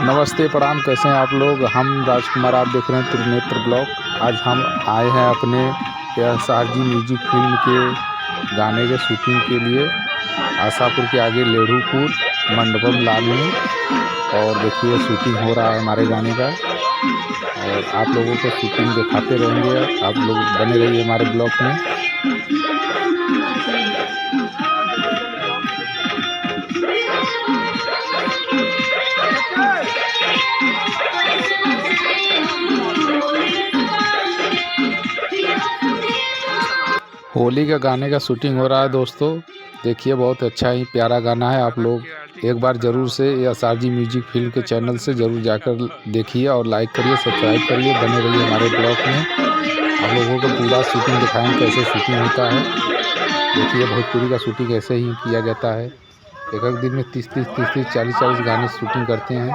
नमस्ते प्रणाम, कैसे हैं आप लोग। हम राजकुमार, आप देख रहे हैं त्रिनेत्र ब्लॉग। आज हम आए हैं अपने एसआरजी म्यूजिक फिल्म के गाने के शूटिंग के लिए आशापुर के आगे लेढ़ूपुर मंडपम लान में। और देखिए शूटिंग हो रहा है हमारे गाने का, और आप लोगों को शूटिंग दिखाते रहेंगे। आप लोग बने रहिए हमारे ब्लॉग में। होली का गाने का शूटिंग हो रहा है दोस्तों। देखिए बहुत अच्छा ही प्यारा गाना है। आप लोग एक बार ज़रूर से एसआरजी म्यूजिक फिल्म के चैनल से ज़रूर जाकर देखिए और लाइक करिए, सब्सक्राइब करिए, बने रहिए हमारे ब्लॉग में। आप लोगों को पूरा शूटिंग दिखाएंगे कैसे शूटिंग होता है। देखिए भोजपुरी का शूटिंग ऐसे ही किया जाता है। एक दिन में 30-30, 40-40 गाने शूटिंग करते हैं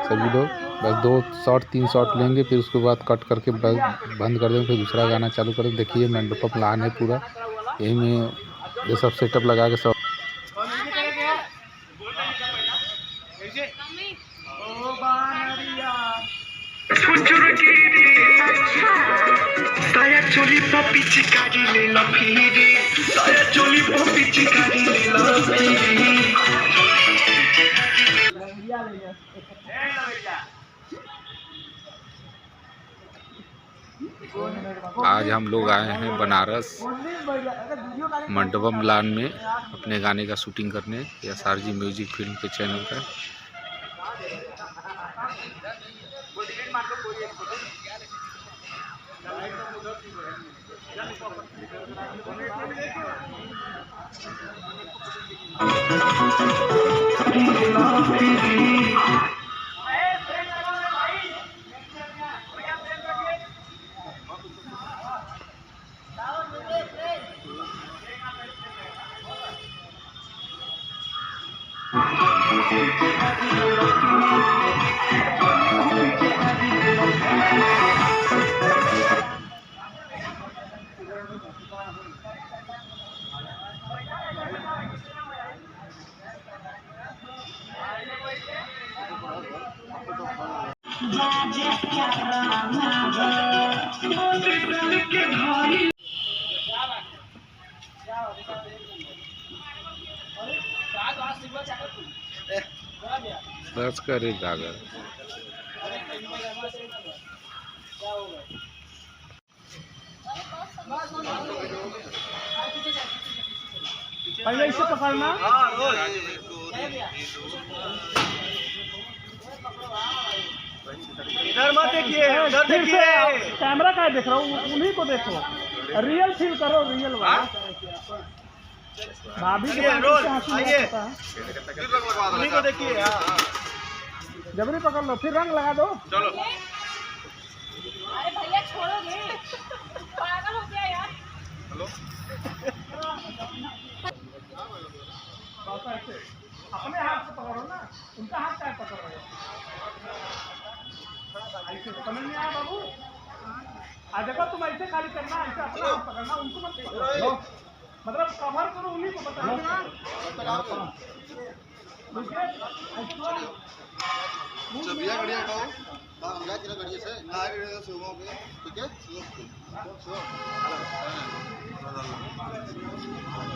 सभी लोग। बस 2 शॉट 3 शॉट लेंगे, फिर उसके बाद कट करके बंद कर देंगे, फिर दूसरा गाना चालू करें। देखिए मंडप प्लान है पूरा, यही में ये सब सेटअप लगा के सब। आज हम लोग आए हैं बनारस मंडपम लान में अपने गाने का शूटिंग करने, एसआरजी म्यूजिक फिल्म के चैनल का। बस करे गागर पहले इसे पकड़ना। इधर मत देखिए, उधर देखिए। कैमरा का देख रहा हूँ, उन्हीं को देखो। रियल फील करो, रियल वाला। भाभी के आइए, उन्हीं को देखिए। जबरी पकड़ लो, फिर रंग लगा दो। चलो। अरे भैया छोड़ोगे, पागल हो गया यार। हेलो। अपने हाथ से पकड़ो ना, उनका हाथ क्या पकड़ रहे हो? समझ में आया बाबू? आज अगर तुम ऐसे खाली करना, ऐसे अपना हाथ पकड़ना, उनको मत पकड़ो। मतलब कवर करो, उन्हीं को बताना। भैया गाड़ी हटाओ, अंगा चला गाड़ी से ना सुबह पे, ठीक है?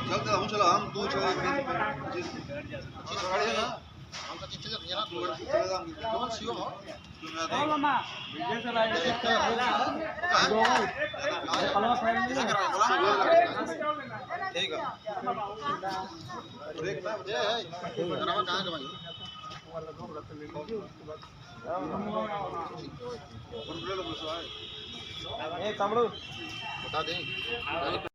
चलते हम चलो, हम तू चलो गाड़ी है ना, हम का चीज चल ना, तू चलेगा कौन सीओ हो बोलो ना, विजय से लाइन दो पलवा फैमिली ठीक है। ब्रेक ना ये है बनावा कहां का भाई ए तमड़ू बता दे।